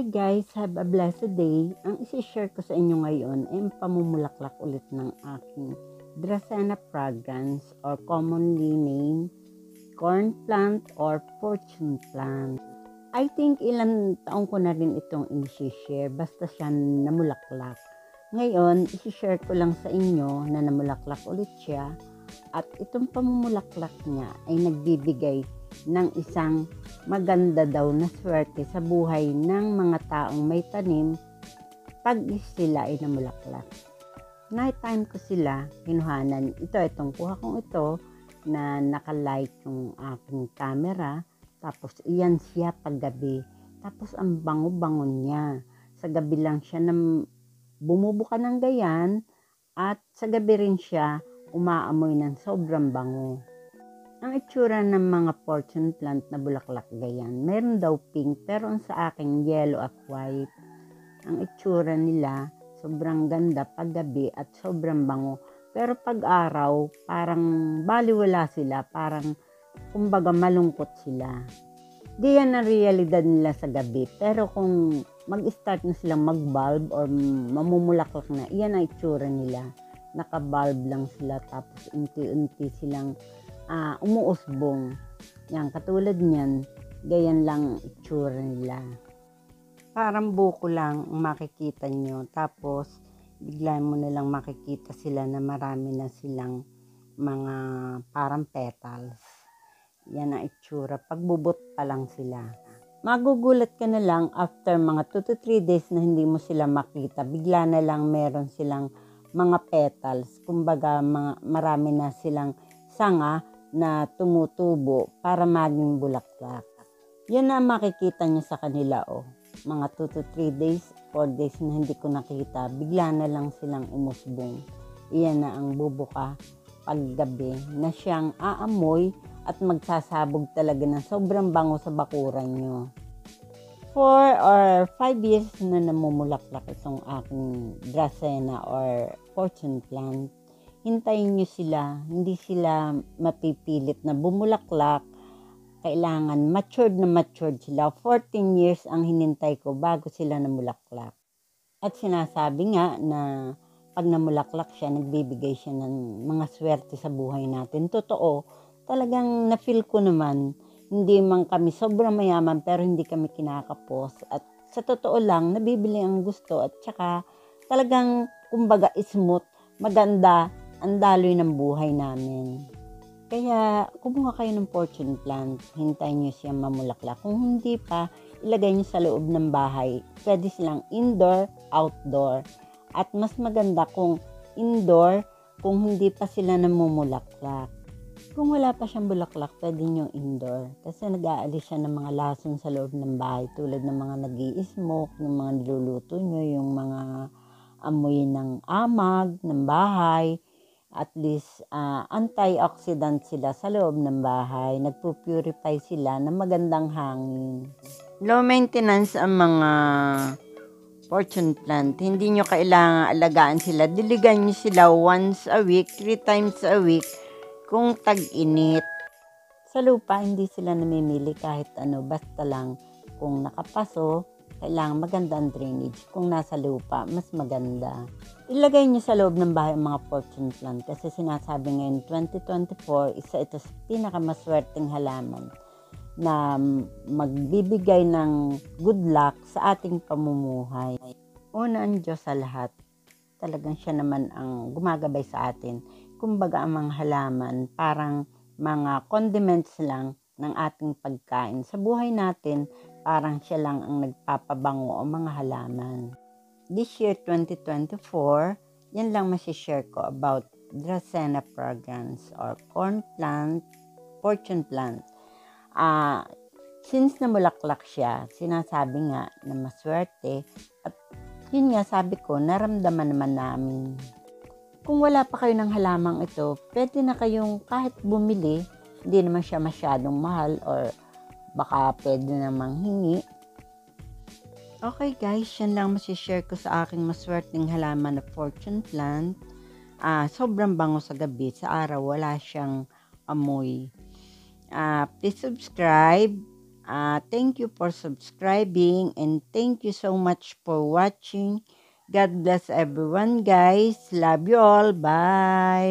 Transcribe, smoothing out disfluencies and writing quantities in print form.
guys, have a blessed day. Ang isi-share ko sa inyo ngayon ay ang pamumulaklak ulit ng aking Dracaena fragrans or commonly named corn plant or fortune plant. I think ilang taon ko na rin itong isi-share basta siya namulaklak. Ngayon, isi-share ko lang sa inyo na namulaklak ulit siya at itong pamumulaklak niya ay nagbibigay ng isang maganda daw na swerte sa buhay ng mga taong may tanim pag sila ay namulaklak. Night time ko sila kinuhanan. Itong kuha kong ito na nakalight yung aking camera. Tapos iyan siya paggabi. Tapos ang bango-bango niya. Sa gabi lang siya bumubuka ng gayan at sa gabi rin siya umaamoy ng sobrang bango. Ang itsura ng mga fortune plant na bulaklak gayan, meron daw pink pero ang sa akin yellow at white. Ang itsura nila sobrang ganda pag gabi at sobrang bango. Pero pag araw, parang baliwala sila, parang kumbaga malungkot sila. Di yan ang realidad nila sa gabi. Pero kung mag-start na silang mag-bulb or mamumulaklak na, iyan ang itsura nila. Naka-bulb lang sila tapos unti-unti silang umuusbong. Yan, katulad niyan, gayan lang itsura nila. Parang buko lang ang makikita nyo. Tapos, bigla mo na lang makikita sila na marami na silang mga parang petals. Yan ang itsura. Pagbubot pa lang sila. Magugulat ka na lang after mga 2 to 3 days na hindi mo sila makita. Bigla na lang meron silang mga petals. Kumbaga, marami na silang sanga na tumutubo para maging bulaklak. Yan na makikita nyo sa kanila mga 2 to 3 days, 4 days na hindi ko nakita, bigla na lang silang umusbong. Iyan na ang bubuka paggabi na siyang aamoy at magsasabog talaga ng sobrang bango sa bakuran nyo. 4 or 5 years na namumulaklak itong aking Dracaena or fortune plant. Hintayin nyo sila, hindi sila mapipilit na bumulaklak. Kailangan matured sila. 14 years ang hinintay ko bago sila namulaklak. At sinasabi nga na pag namulaklak siya, nagbibigay siya ng mga swerte sa buhay natin. Totoo, talagang na-feel ko naman, hindi man kami sobrang mayaman pero hindi kami kinakapos. At sa totoo lang, nabibili ang gusto at saka talagang kumbaga smooth, maganda, ang daloy ng buhay namin. Kaya, kumuha kayo ng fortune plant, hintayin nyo siyang mamulaklak. Kung hindi pa, ilagay nyo sa loob ng bahay. Pwede silang indoor, outdoor. At mas maganda kung indoor, kung hindi pa sila namumulaklak. Kung wala pa siyang bulaklak, pwede nyo indoor. Kasi nag-aalis siya ng mga lason sa loob ng bahay. Tulad ng mga nag-i-smoke, ng mga niluluto nyo, yung mga amoy ng amag, ng bahay. At least antioxidant sila sa loob ng bahay. Nagpo-purify sila ng magandang hangin. Low maintenance ang mga fortune plant. Hindi nyo kailangan alagaan sila. Diligan nyo sila once a week, 3 times a week kung tag-init. Sa lupa, hindi sila namimili kahit ano. Basta lang kung nakapaso, kailangan magandang drainage. Kung nasa lupa, mas maganda. Ilagay niyo sa loob ng bahay ang mga fortune plant kasi sinasabi ngayon 2024, isa ito sa pinakamaswerteng halaman na magbibigay ng good luck sa ating pamumuhay. Una ang Diyos sa lahat. Talagang siya naman ang gumagabay sa atin. Kumbaga ang mga halaman, parang mga condiments lang ng ating pagkain. Sa buhay natin, parang siya lang ang nagpapabango o mga halaman. This year, 2024, yan lang masishare ko about Dracaena fragrance or corn plant, fortune plant. Since namulaklak siya, sinasabi nga na maswerte at yun nga sabi ko, naramdaman naman namin. Kung wala pa kayo ng halamang ito, pwede na kayong kahit bumili, hindi naman siya masyadong mahal or baka pwede namang hingi. Okay guys, yan lang masishare ko sa aking maswerteng halaman na fortune plant. Sobrang bango sa gabi, sa araw wala siyang amoy. Please subscribe Thank you for subscribing and thank you so much for watching. God bless everyone, guys. Love you all. Bye.